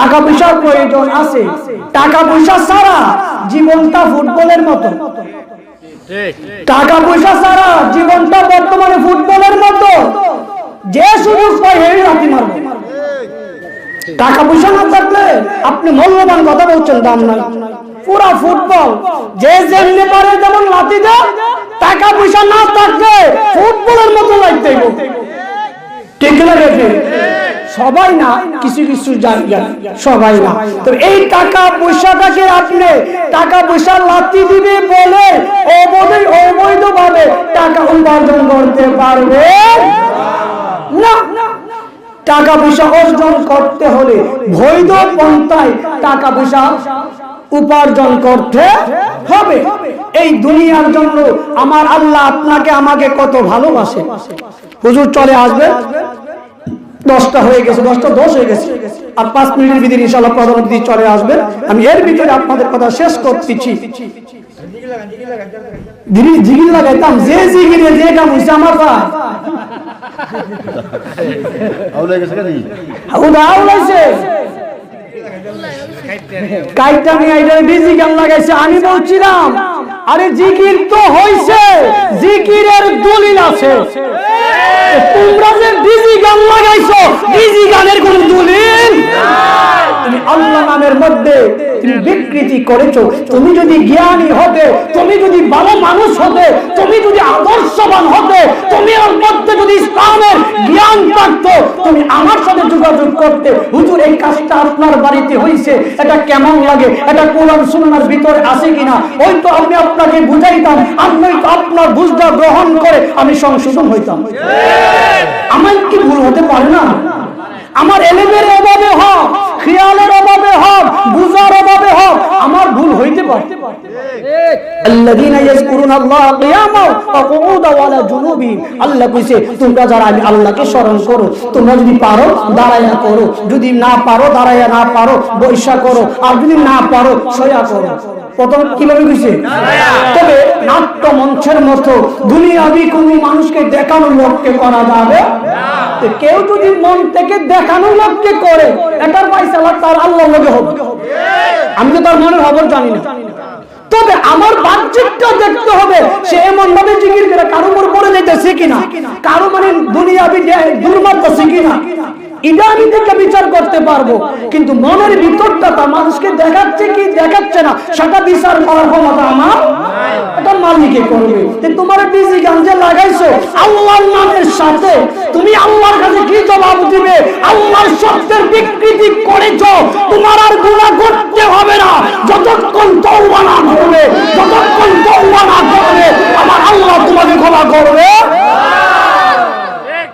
টাকা পয়সার প্রয়োজন আছে। টাকা পয়সা ছাড়া জীবনটা ফুটবলের মতো, টাকা পয়সা ছাড়া জীবনটা বর্তমানে ফুটবলের মতো, যে সুযোগ পায় হেই লাথি মারবে। টাকা পয়সা না থাকলে আপনি মূল্যবান কথা বলছেন, দাম নাই। পুরা ফুটবল যে যেমনি পারে যেমন লাথি দেয়, টাকা পয়সা না থাকলে ফুটবলের মতো লাগতে ঠিক লাগে। সবাই না, কিছু কিছু জায়গা সবাই না। তো এই টাকা পয়সাটাকে আপনি টাকা পয়সা লাথি দিবে বলে অবৈধ ভাবে টাকা উপার্জন করতে পারবে না। টাকা পয়সা অর্জন করতে হলে বৈধ পন্থায় টাকা পয়সা উপার্জন করতে হবে। এই দুনিয়ার জন্য আমার আল্লাহ আপনাকে আমাকে কত ভালোবাসে। হুজুর চলে আসবে, 10টা হয়ে গেছে, 10টা 10 হয়ে গেছে, আর 5 মিনিটের ভিতরে ইনশাআল্লাহ প্রধান অতিথি চলে আসবে। আমি এর ভিতরে আপনাদের কথা শেষ করতেছি। জিগির লাগাইতাম, যে জিগিরে যে কাম হইছে আমার ভাই আউলাইছে কাইটা নিয়ে আইডারে বিজি গান লাগাইছে। আমি বলছিলাম আরে জিকির তো হইছে, জিকিরের দলিল আছে। তোমরা যে বিজি গান লাগাইছো, বিজি গানের কোন দলিল? তুমি আল্লাহ নামের মধ্যে তুমি বিকৃতি করেছো। তুমি যদি জ্ঞানী হতে, তুমি যদি ভালো মানুষ হতে, তুমি যদি আদর্শবান হতে, তুমি ওর মধ্যে যদি ইসলামের জ্ঞান থাকতো, তুমি আমার সাথে যোগাযোগ করতে, হুজুর এই কাজটা আপনার বাড়িতে হইছে, এটা কেমন লাগে, এটা কোরআন সুন্নাহর ভিতরে আছে কিনা, ওই তো আমি আপনাকে বুঝাইতাম, আমি তো আপনার বুঝটা গ্রহণ করে আমি সংশোধন হইতাম। আমার কি ভুল হতে পারে না? আমার এলেমের অভাবে হোক, খেয়ালের অভাবে হোক, বুঝার অভাবে হোক, আমার ভুল হইতে পারে। আল্লাযীনা ইয়াযকুরুনাল্লাহা কিয়ামান ওয়া কুউদান ওয়া আলা জুনুবিহিম। আল্লাহ কইছে তোমরা যারা আমি আল্লাহকে স্মরণ করো, তোমরা যদি পারো দাঁড়ায়া করো, যদি না পারো দাঁড়ায়া, না পারো বৈশা করো, আর যদি না পারো শোয়া করো। প্রথম কিভাবে কইছে? তবে নাট্য মঞ্চের মতো দুনিয়াবি কোনো মানুষকে দেখানোর লক্ষ্যে করা যাবে না। কেউ যদি মন থেকে দেখানোর লক্ষ্যে করে, এটার ফয়সালা তার আল্লাহর লগে হবে। আমি তো তার মনের খবর জানি না। তবে আমার বাহ্যিকটা দেখতে হবে, সে এমন ভাবে জিকির করে কারো উপর পড়ে যাইতেছে কিনা, কারো মানে দুনিয়াবি দুর্মার্গছে কিনা, এটা আমি দেখে বিচার করতে পারবো। কিন্তু মনের ভিতরটা তার মানুষকে দেখাচ্ছে কি দেখাচ্ছে না, সেটা বিচার করার ক্ষমতা আমার, এটা মালিকে করবে। তোমার বিজি গান যে লাগাইছো আল্লাহর নামের সাথে, তুমি আল্লাহর কাছে কি জবাব দিবে? আল্লাহর শব্দের বিকৃতি করেছো, তোমার আর গুনাহ করতে হবে না। যতক্ষণ তওবা না করবে, যতক্ষণ তওবা না করবে, আমার আল্লাহ তোমাকে ক্ষমা করবে।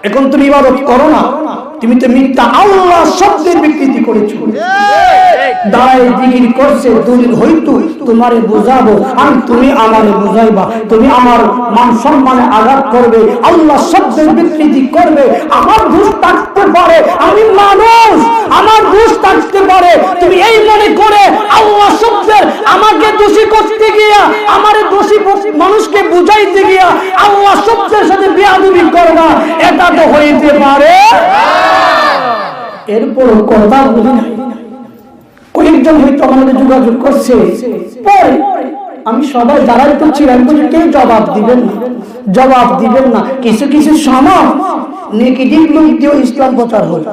এখন তুমি ইবাদত করো না, তুমি তো মিথ্যা আল্লাহ শব্দের বিকৃতি করেছো। দাঁড়ায় জিকির করছে দলিল হইতো তোমারে বুঝাবো, আর তুমি আমারে বুঝাইবা। তুমি আমার মান সম্মানে আঘাত করবে, আল্লাহ শব্দের বিকৃতি করবে। আমার দোষ থাকতে পারে, আমি মানুষ, আমার দোষ থাকতে পারে। তুমি এই মনে করে আল্লাহ শব্দের আমাকে দোষী করতে গিয়া, আমারে দোষী মানুষকে বুঝাইতে গিয়া আল্লাহ শব্দের সাথে বেয়াদবি করবা, এটা তো হইতে পারে। এরপর কথা বলি না, কয়েকজন হয়তো আমাদের যোগাযোগ করছে, পরে আমি সবাই দাঁড়াই তো ছিলাম, কেউ জবাব দিবেন না, জবাব দিবেন না। কিছু কিছু সময় নেগেটিভ লোক দিয়েও ইসলাম প্রচার হয়,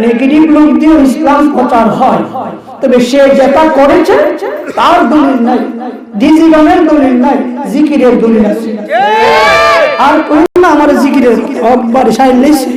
নেগেটিভ লোক দিয়েও ইসলাম প্রচার হয়। তবে সে যেটা করেছে তার দলিল নাই, ডিজি গানের দলিল নাই, জিকিরের দলিল আছে। আর কোন না আমার জিকিরের একবার সাইড নেই।